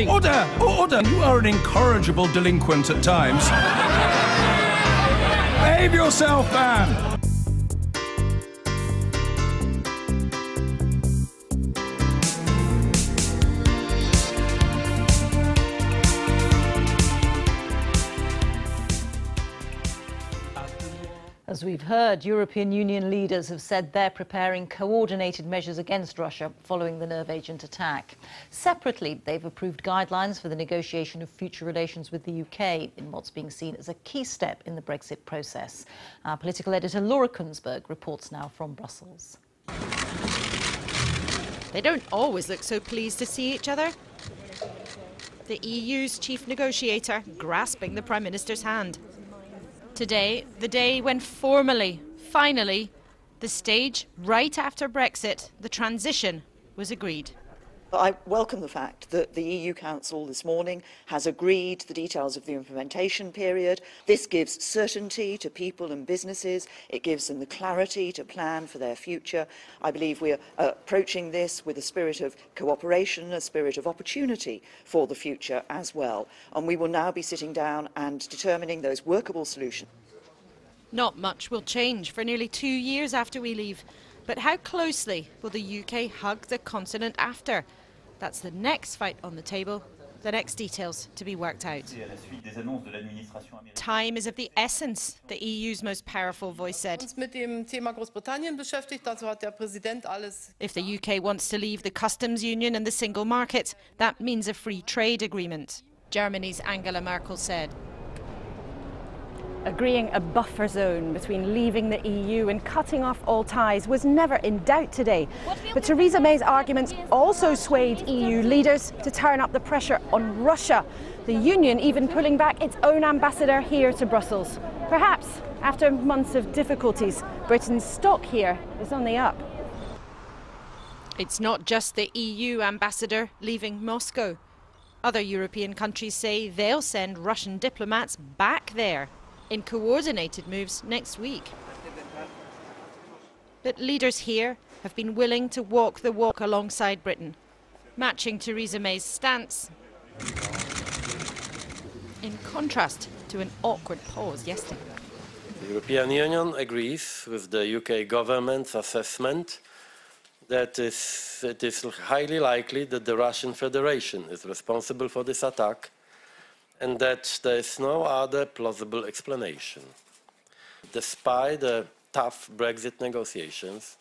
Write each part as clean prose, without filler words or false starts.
Order! Order! You are an incorrigible delinquent at times. Behave yourself, man! As we've heard, European Union leaders have said they're preparing coordinated measures against Russia following the nerve agent attack. Separately, they've approved guidelines for the negotiation of future relations with the UK in what's being seen as a key step in the Brexit process. Our political editor Laura Kunsberg reports now from Brussels. They don't always look so pleased to see each other. The EU's chief negotiator grasping the Prime Minister's hand. Today, the day when formally, finally, the stage right after Brexit, the transition, was agreed. I welcome the fact that the EU Council this morning has agreed the details of the implementation period. This gives certainty to people and businesses. It gives them the clarity to plan for their future. I believe we are approaching this with a spirit of cooperation, a spirit of opportunity for the future as well. And we will now be sitting down and determining those workable solutions. Not much will change for nearly 2 years after we leave. But how closely will the UK hug the continent after? That's the next fight on the table, the next details to be worked out. Time is of the essence, the EU's most powerful voice said. If the UK wants to leave the customs union and the single market, that means a free trade agreement. Germany's Angela Merkel said. Agreeing a buffer zone between leaving the EU and cutting off all ties was never in doubt today. But Theresa May's arguments also swayed EU leaders to turn up the pressure on Russia, the Union even pulling back its own ambassador here to Brussels. Perhaps, after months of difficulties, Britain's stock here is on the up. It's not just the EU ambassador leaving Moscow. Other European countries say they'll send Russian diplomats back there in coordinated moves next week. But leaders here have been willing to walk the walk alongside Britain, matching Theresa May's stance, in contrast to an awkward pause yesterday. The European Union agrees with the UK government's assessment that it is highly likely that the Russian Federation is responsible for this attack and that there is no other plausible explanation. Despite the tough Brexit negotiations,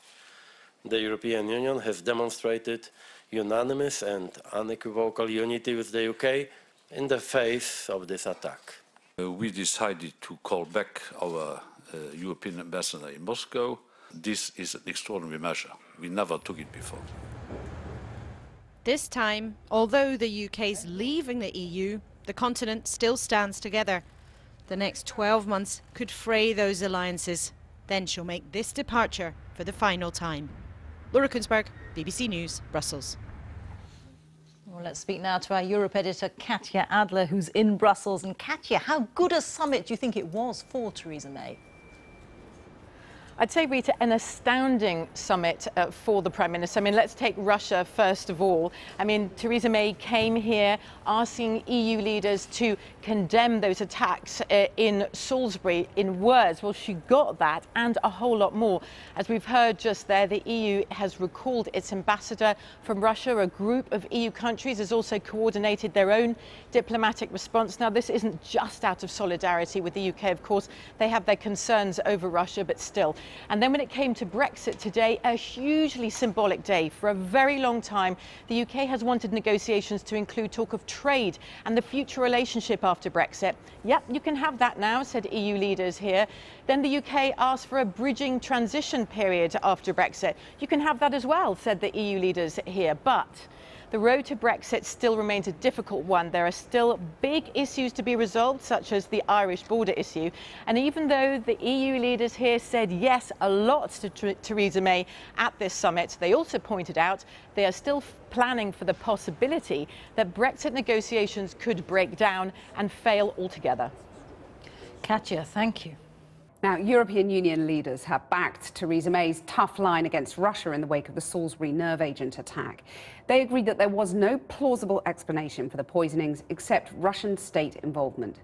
the European Union has demonstrated unanimous and unequivocal unity with the UK in the face of this attack. We decided to call back our European ambassador in Moscow. This is an extraordinary measure. We never took it before. This time, although the UK's leaving the EU, the continent still stands together. The next 12 months could fray those alliances. Then she'll make this departure for the final time. Laura Kunsberg, BBC News, Brussels. Well, let's speak now to our Europe editor, Katya Adler, who's in Brussels. And Katya, how good a summit do you think it was for Theresa May? I'd say, Rita, an astounding summit for the Prime Minister. I mean, let's take Russia first of all. I mean, Theresa May came here asking EU leaders to condemn those attacks in Salisbury in words. Well, she got that and a whole lot more. As we've heard just there, the EU has recalled its ambassador from Russia. A group of EU countries has also coordinated their own diplomatic response. Now, this isn't just out of solidarity with the UK, of course. They have their concerns over Russia, but still. And then when it came to Brexit today, a hugely symbolic day. For a very long time, the UK has wanted negotiations to include talk of trade and the future relationship after Brexit. Yep, you can have that now, said EU leaders here. Then the UK asked for a bridging transition period after Brexit. You can have that as well, said the EU leaders here. But the road to Brexit still remains a difficult one. There are still big issues to be resolved, such as the Irish border issue. And even though the EU leaders here said yes a lot to Theresa May at this summit, they also pointed out they are still planning for the possibility that Brexit negotiations could break down and fail altogether. Katya, thank you. Now, European Union leaders have backed Theresa May's tough line against Russia in the wake of the Salisbury nerve agent attack. They agreed that there was no plausible explanation for the poisonings except Russian state involvement.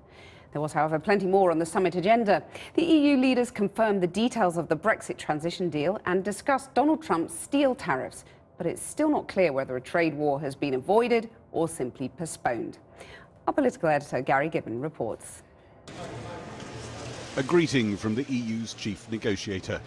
There was, however, plenty more on the summit agenda. The EU leaders confirmed the details of the Brexit transition deal and discussed Donald Trump's steel tariffs, but it's still not clear whether a trade war has been avoided or simply postponed. Our political editor, Gary Gibbon, reports. A greeting from the EU's chief negotiator.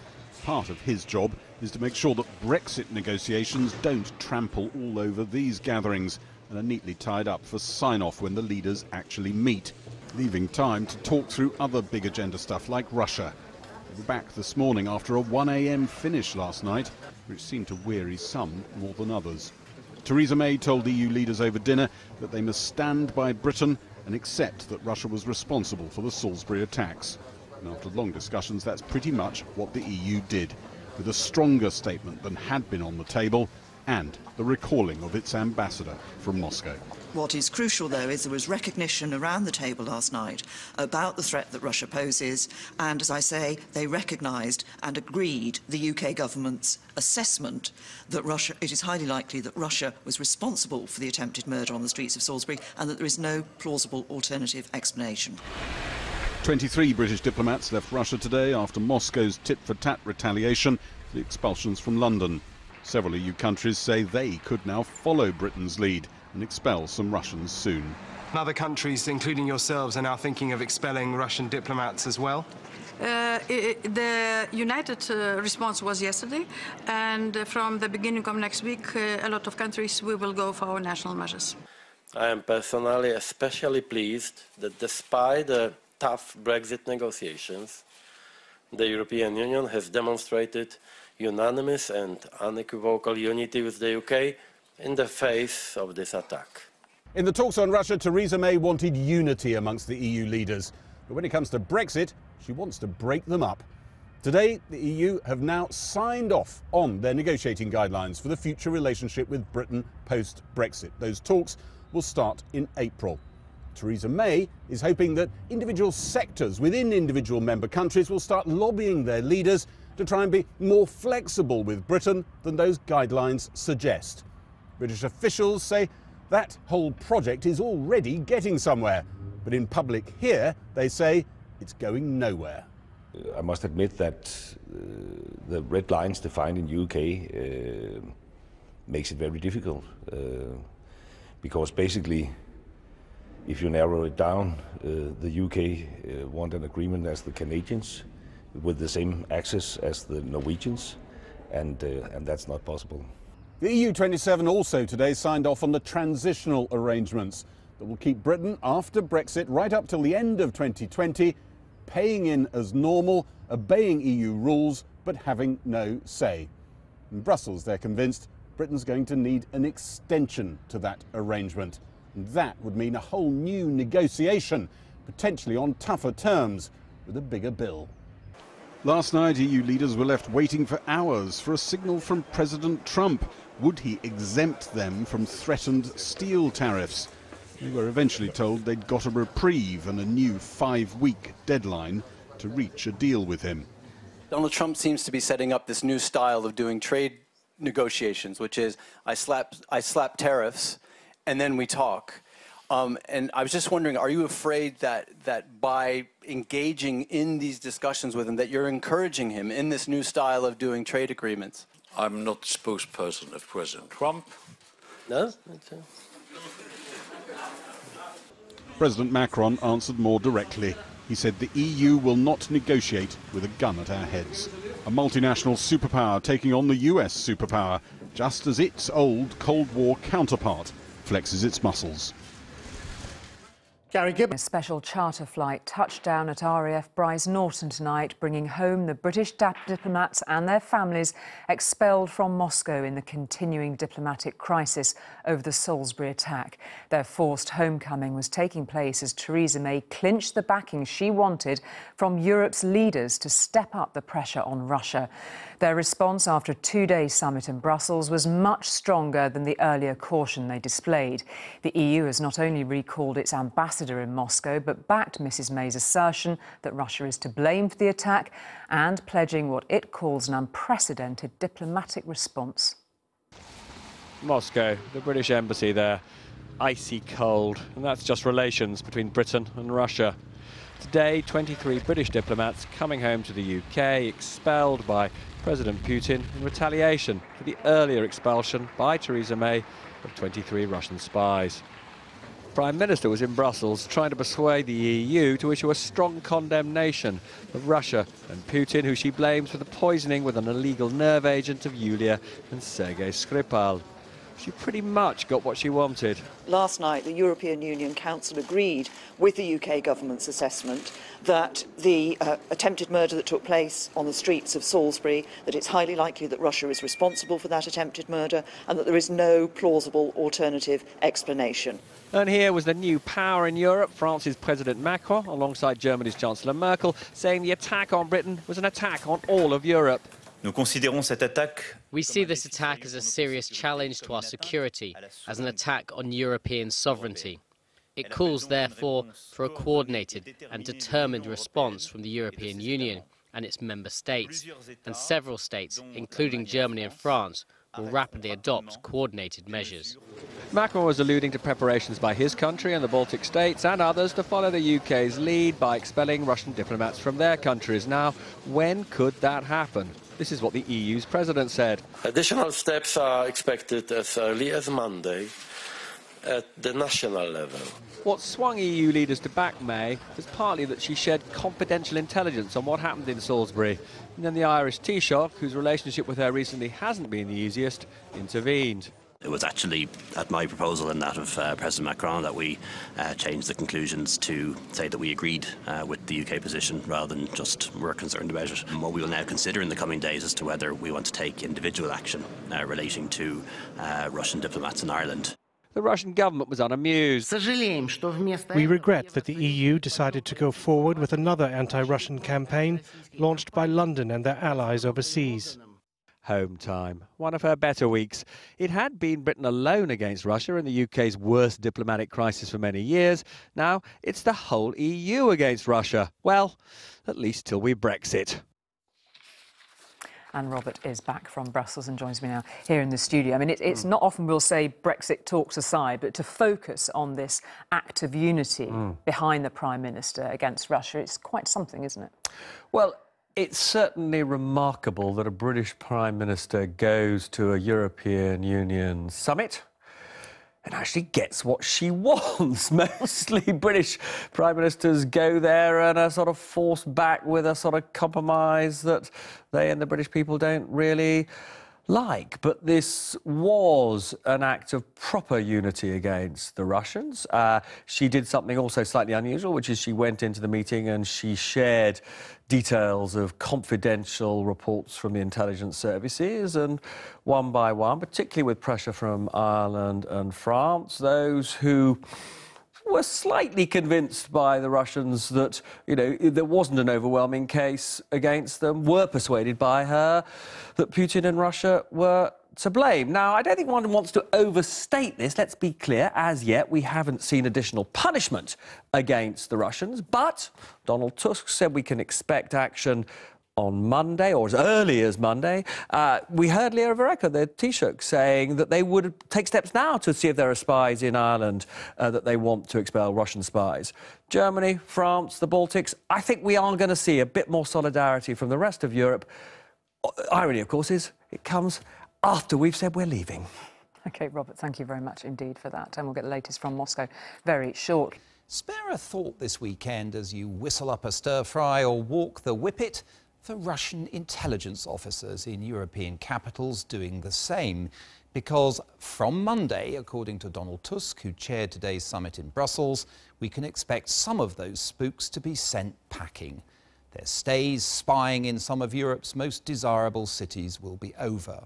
Part of his job is to make sure that Brexit negotiations don't trample all over these gatherings and are neatly tied up for sign-off when the leaders actually meet, leaving time to talk through other big agenda stuff like Russia. They were back this morning after a 1 a.m. finish last night, which seemed to weary some more than others. Theresa May told EU leaders over dinner that they must stand by Britain and accept that Russia was responsible for the Salisbury attacks. And after long discussions, that's pretty much what the EU did, with a stronger statement than had been on the table and the recalling of its ambassador from Moscow. What is crucial, though, is there was recognition around the table last night about the threat that Russia poses, and, as I say, they recognised and agreed the UK government's assessment that it is highly likely that Russia was responsible for the attempted murder on the streets of Salisbury and that there is no plausible alternative explanation. 23 British diplomats left Russia today after Moscow's tit-for-tat retaliation for the expulsions from London. Several EU countries say they could now follow Britain's lead and expel some Russians soon. Other countries, including yourselves, are now thinking of expelling Russian diplomats as well? The united response was yesterday, and from the beginning of next week, a lot of countries we will go for our national measures. I am personally especially pleased that despite the tough Brexit negotiations, the European Union has demonstrated unanimous and unequivocal unity with the UK in the face of this attack. In the talks on Russia, Theresa May wanted unity amongst the EU leaders. But when it comes to Brexit, she wants to break them up. Today, the EU have now signed off on their negotiating guidelines for the future relationship with Britain post-Brexit. Those talks will start in April. Theresa May is hoping that individual sectors within individual member countries will start lobbying their leaders to try and be more flexible with Britain than those guidelines suggest. British officials say that whole project is already getting somewhere, but in public here they say it's going nowhere. I must admit that the red lines defined in UK makes it very difficult, because basically if you narrow it down, the UK want an agreement as the Canadians with the same access as the Norwegians, and that's not possible. The EU27 also today signed off on the transitional arrangements that will keep Britain after Brexit right up till the end of 2020, paying in as normal, obeying EU rules, but having no say. In Brussels, they're convinced Britain's going to need an extension to that arrangement. And that would mean a whole new negotiation, potentially on tougher terms, with a bigger bill. Last night, EU leaders were left waiting for hours for a signal from President Trump. Would he exempt them from threatened steel tariffs? They were eventually told they'd got a reprieve and a new 5-week deadline to reach a deal with him. Donald Trump seems to be setting up this new style of doing trade negotiations, which is I slap tariffs and then we talk. And I was just wondering, are you afraid that by engaging in these discussions with him, that you're encouraging him in this new style of doing trade agreements? I'm not the spokesperson of President Trump. No? President Macron answered more directly. He said the EU will not negotiate with a gun at our heads. A multinational superpower taking on the US superpower, just as its old Cold War counterpart flexes its muscles. Gary Gibbon. A special charter flight touched down at RAF Bryce Norton tonight, bringing home the British diplomats and their families expelled from Moscow in the continuing diplomatic crisis over the Salisbury attack. Their forced homecoming was taking place as Theresa May clinched the backing she wanted from Europe's leaders to step up the pressure on Russia. Their response after a 2-day summit in Brussels was much stronger than the earlier caution they displayed. The EU has not only recalled its ambassador ambassador in Moscow, but backed Mrs May's assertion that Russia is to blame for the attack and pledging what it calls an unprecedented diplomatic response. Moscow, the British embassy there, icy cold, and that's just relations between Britain and Russia. Today, 23 British diplomats coming home to the UK, expelled by President Putin in retaliation for the earlier expulsion by Theresa May of 23 Russian spies. The Prime Minister was in Brussels trying to persuade the EU to issue a strong condemnation of Russia and Putin, who she blames for the poisoning with an illegal nerve agent of Yulia and Sergei Skripal. She pretty much got what she wanted. Last night, the European Union Council agreed with the UK government's assessment that the attempted murder that took place on the streets of Salisbury, that it's highly likely that Russia is responsible for that attempted murder and that there is no plausible alternative explanation. And here was the new power in Europe, France's President Macron, alongside Germany's Chancellor Merkel, saying the attack on Britain was an attack on all of Europe. We see this attack as a serious challenge to our security, as an attack on European sovereignty. It calls, therefore, for a coordinated and determined response from the European Union and its member states, and several states, including Germany and France, will rapidly adopt coordinated measures. Macron was alluding to preparations by his country and the Baltic states and others to follow the UK's lead by expelling Russian diplomats from their countries. Now, when could that happen? This is what the EU's president said. Additional steps are expected as early as Monday at the national level. What swung EU leaders to back May was partly that she shared confidential intelligence on what happened in Salisbury. And then the Irish Taoiseach, whose relationship with her recently hasn't been the easiest, intervened. It was actually at my proposal and that of President Macron that we changed the conclusions to say that we agreed with the UK position rather than just we're concerned about it. And what we will now consider in the coming days as to whether we want to take individual action relating to Russian diplomats in Ireland. The Russian government was unamused. We regret that the EU decided to go forward with another anti-Russian campaign launched by London and their allies overseas. Home time, one of her better weeks. It had been Britain alone against Russia in the UK's worst diplomatic crisis for many years. Now it's the whole EU against Russia. Well, at least till we Brexit. And Robert is back from Brussels and joins me now here in the studio. I mean, it's not often we'll say Brexit talks aside, but to focus on this act of unity behind the Prime Minister against Russia, it's quite something, isn't it? Well, it's certainly remarkable that a British Prime Minister goes to a European Union summit and actually gets what she wants. Mostly British Prime Ministers go there and are sort of forced back with a sort of compromise that they and the British people don't really like. But this was an act of proper unity against the Russians. She did something also slightly unusual, which is she went into the meeting and she shared details of confidential reports from the intelligence services, and one by one, particularly with pressure from Ireland and France, those who were slightly convinced by the Russians that, you know, there wasn't an overwhelming case against them, were persuaded by her that Putin and Russia were to blame. Now, I don't think one wants to overstate this. Let's be clear. As yet, we haven't seen additional punishment against the Russians, but Donald Tusk said we can expect action on Monday, or as early as Monday. We heard Leo Varadkar, the Taoiseach, saying that they would take steps now to see if there are spies in Ireland that they want to expel Russian spies. Germany, France, the Baltics, I think we are going to see a bit more solidarity from the rest of Europe. Irony, of course, is it comes after we've said we're leaving. OK, Robert, thank you very much indeed for that. And we'll get the latest from Moscow very shortly. Spare a thought this weekend as you whistle up a stir-fry or walk the whippet for Russian intelligence officers in European capitals doing the same. Because from Monday, according to Donald Tusk, who chaired today's summit in Brussels, we can expect some of those spooks to be sent packing. Their stays spying in some of Europe's most desirable cities will be over.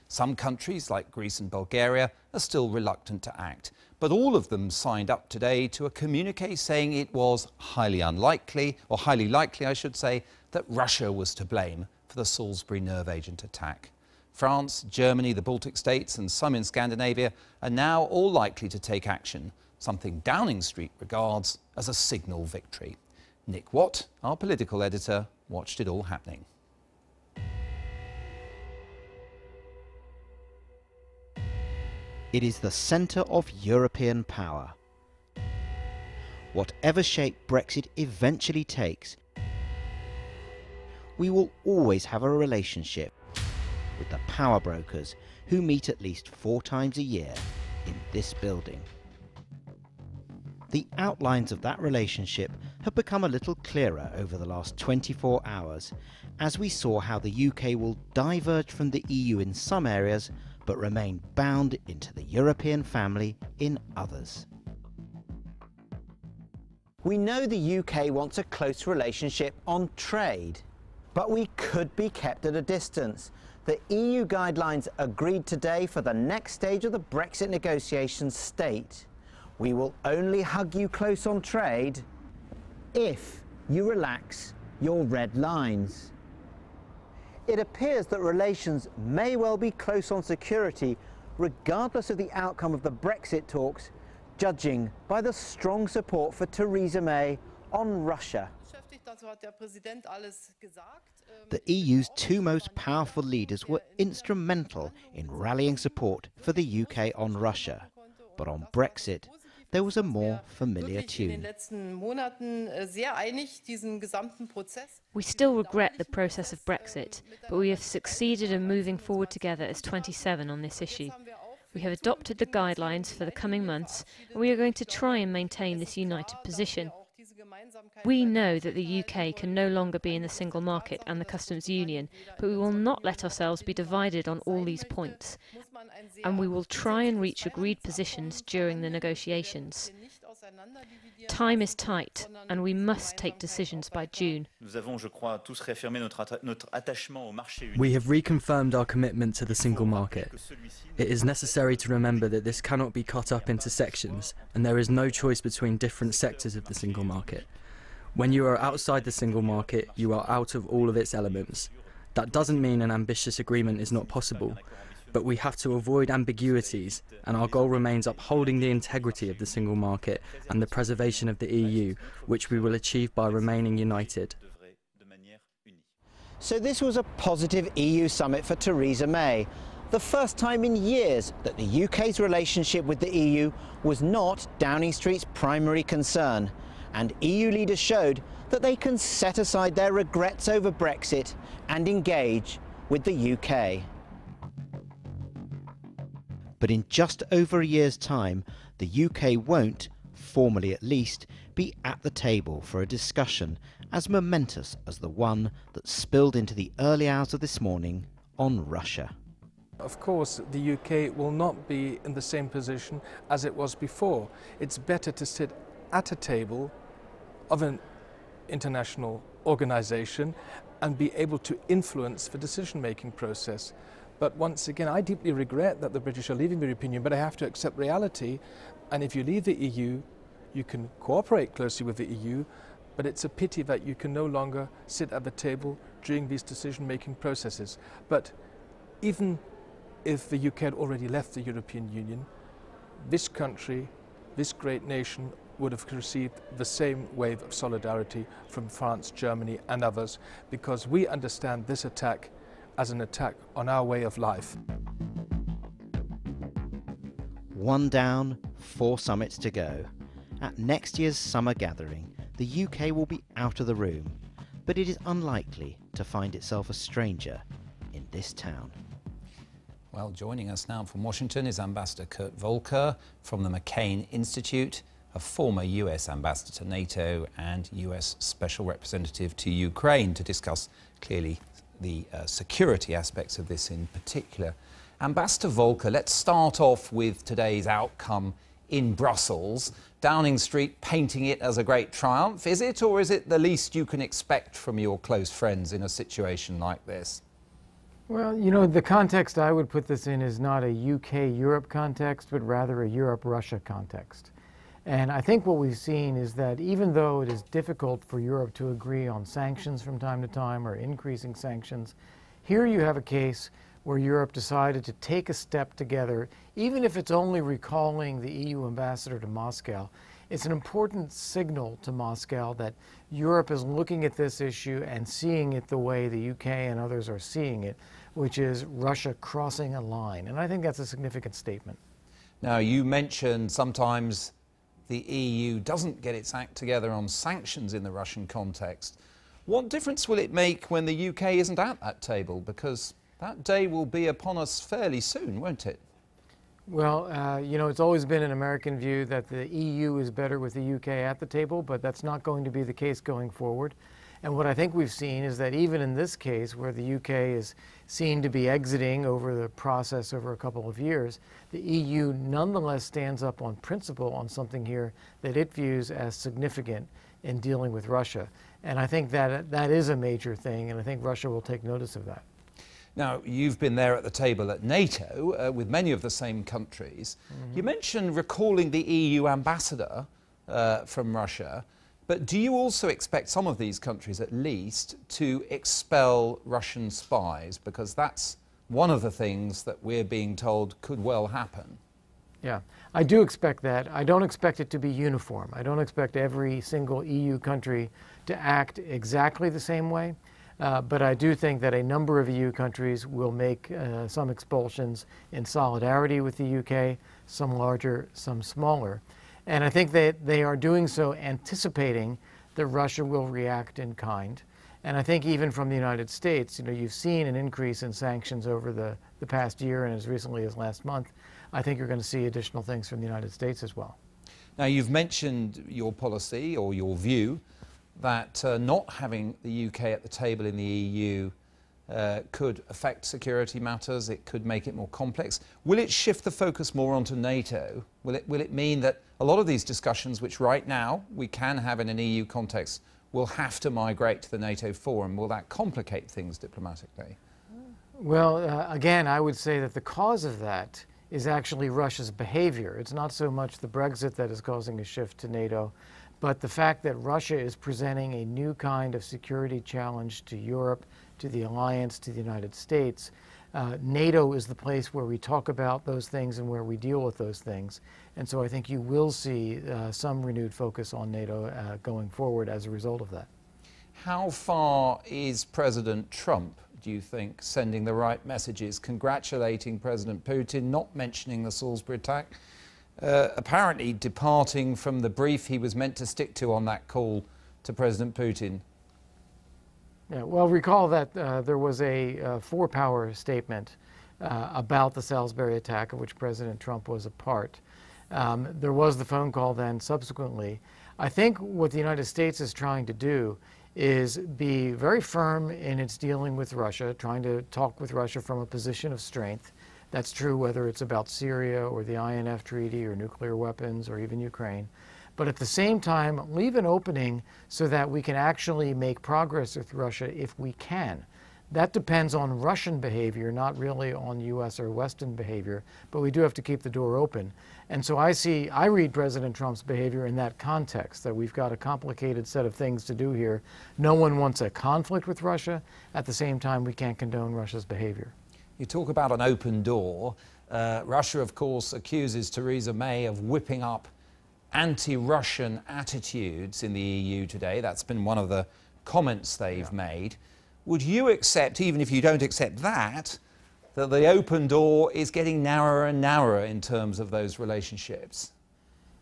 Some countries, like Greece and Bulgaria, are still reluctant to act, but all of them signed up today to a communiqué saying it was highly likely, I should say, that Russia was to blame for the Salisbury nerve agent attack. France, Germany, the Baltic states and some in Scandinavia are now all likely to take action. something Downing Street regards as a signal victory. Nick Watt, our political editor, watched it all happening. It is the centre of European power. Whatever shape Brexit eventually takes, we will always have a relationship with the power brokers who meet at least 4 times a year in this building. The outlines of that relationship have become a little clearer over the last 24 hours as we saw how the UK will diverge from the EU in some areas but remain bound into the European family in others. We know the UK wants a close relationship on trade, but we could be kept at a distance. The EU guidelines agreed today for the next stage of the Brexit negotiations state, we will only hug you close on trade if you relax your red lines. It appears that relations may well be close on security, regardless of the outcome of the Brexit talks, judging by the strong support for Theresa May on Russia. The EU's 2 most powerful leaders were instrumental in rallying support for the UK on Russia. But on Brexit, there was a more familiar tune. We still regret the process of Brexit, but we have succeeded in moving forward together as 27 on this issue. We have adopted the guidelines for the coming months, and we are going to try and maintain this united position. We know that the UK can no longer be in the single market and the customs union, but we will not let ourselves be divided on all these points. And we will try and reach agreed positions during the negotiations. Time is tight, and we must take decisions by June. We have reconfirmed our commitment to the single market. It is necessary to remember that this cannot be cut up into sections, and there is no choice between different sectors of the single market. When you are outside the single market, you are out of all of its elements. That doesn't mean an ambitious agreement is not possible, but we have to avoid ambiguities, and our goal remains upholding the integrity of the single market and the preservation of the EU, which we will achieve by remaining united. So this was a positive EU summit for Theresa May. The first time in years that the UK's relationship with the EU was not Downing Street's primary concern. And EU leaders showed that they can set aside their regrets over Brexit and engage with the UK. But in just over a year's time, the UK won't, formally at least, be at the table for a discussion as momentous as the one that spilled into the early hours of this morning on Russia. Of course, the UK will not be in the same position as it was before. It's better to sit at a table of an international organization and be able to influence the decision-making process. But once again, I deeply regret that the British are leaving the European Union, but I have to accept reality. And if you leave the EU, you can cooperate closely with the EU, but it's a pity that you can no longer sit at the table during these decision-making processes. But even if the UK had already left the European Union, this country, this great nation, would have received the same wave of solidarity from France, Germany and others, because we understand this attack as an attack on our way of life. 1 down, 4 summits to go. At next year's summer gathering, the UK will be out of the room, but it is unlikely to find itself a stranger in this town. Well, joining us now from Washington is Ambassador Kurt Volker from the McCain Institute, a former US ambassador to NATO and US Special Representative to Ukraine, to discuss clearly the security aspects of this in particular. Ambassador Volker, let's start off with today's outcome in Brussels. Downing Street painting it as a great triumph. Is it, or is it the least you can expect from your close friends in a situation like this? Well, you know, the context I would put this in is not a UK-Europe context, but rather a Europe-Russia context. And I think what we've seen is that even though it is difficult for Europe to agree on sanctions from time to time or increasing sanctions, here you have a case where Europe decided to take a step together, even if it's only recalling the EU ambassador to Moscow. It's an important signal to Moscow that Europe is looking at this issue and seeing it the way the UK and others are seeing it, which is Russia crossing a line. And I think that's a significant statement. Now, you mentioned sometimes the EU doesn't get its act together on sanctions in the Russian context. What difference will it make when the UK isn't at that table? Because that day will be upon us fairly soon, won't it? Well, you know, it's always been an American view that the EU is better with the UK at the table, but that's not going to be the case going forward. And what I think we've seen is that even in this case, where the UK is seen to be exiting over the process over a couple of years, the EU nonetheless stands up on principle on something here that it views as significant in dealing with Russia. And I think that that is a major thing, and I think Russia will take notice of that. Now, you've been there at the table at NATO with many of the same countries. You mentioned recalling the EU ambassador from Russia, but do you also expect some of these countries at least to expel Russian spies? Because that's one of the things that we're being told could well happen. Yeah, I do expect that. I don't expect it to be uniform. I don't expect every single EU country to act exactly the same way. But I do think that a number of EU countries will make some expulsions in solidarity with the UK, some larger, some smaller. And I think that they are doing so anticipating that Russia will react in kind. And I think even from the United States, you know, you've seen an increase in sanctions over the past year and as recently as last month. I think you're going to see additional things from the United States as well. Now, you've mentioned your policy or your view that not having the UK at the table in the EU could affect security matters, it could make it more complex. Will it shift the focus more onto NATO? Will it mean that a lot of these discussions, which right now we can have in an EU context, will have to migrate to the NATO forum? Will that complicate things diplomatically? Well, again, I would say that the cause of that is actually Russia's behavior. It's not so much the Brexit that is causing a shift to NATO, but the fact that Russia is presenting a new kind of security challenge to Europe, to the alliance, to the United States. NATO is the place where we talk about those things and where we deal with those things. And so I think you will see some renewed focus on NATO going forward as a result of that. How far is President Trump, do you think, sending the right messages, congratulating President Putin, not mentioning the Salisbury attack, apparently departing from the brief he was meant to stick to on that call to President Putin? Yeah, well, recall that there was a four-power statement about the Salisbury attack, of which President Trump was a part. There was the phone call then subsequently. I think what the United States is trying to do is be very firm in its dealing with Russia, trying to talk with Russia from a position of strength. That's true whether it's about Syria or the INF Treaty or nuclear weapons or even Ukraine. But at the same time, leave an opening so that we can actually make progress with Russia if we can. That depends on Russian behavior, not really on U.S. or Western behavior, but we do have to keep the door open. And so I read President Trump's behavior in that context, that we've got a complicated set of things to do here. No one wants a conflict with Russia. At the same time, we can't condone Russia's behavior. You talk about an open door. Russia, of course, accuses Theresa May of whipping up anti-Russian attitudes in the EU today. That's been one of the comments they've made. Would you accept, even if you don't accept that the open door is getting narrower and narrower in terms of those relationships?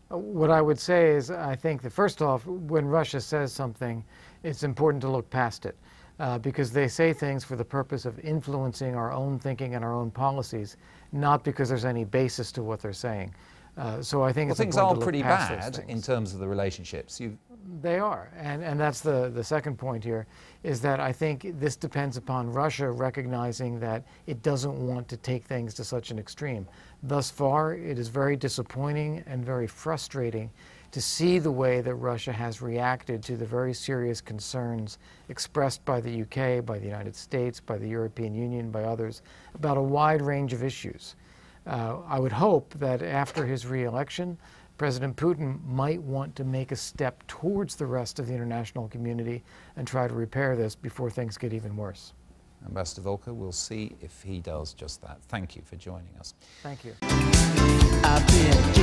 What I would say is, I think that first off, when Russia says something, it's important to look past it. Because they say things for the purpose of influencing our own thinking and our own policies, not because there's any basis to what they're saying. So I think it's things important are to pretty look past bad those things. in terms of the relationships. They are, and that's the second point here, is that I think this depends upon Russia recognizing that it doesn't want to take things to such an extreme. Thus far, it is very disappointing and very frustrating to see the way that Russia has reacted to the very serious concerns expressed by the UK, by the United States, by the European Union, by others, about a wide range of issues. I would hope that after his re-election, President Putin might want to make a step towards the rest of the international community and try to repair this before things get even worse. Ambassador Volker, we'll see if he does just that. Thank you for joining us. Thank you. I've been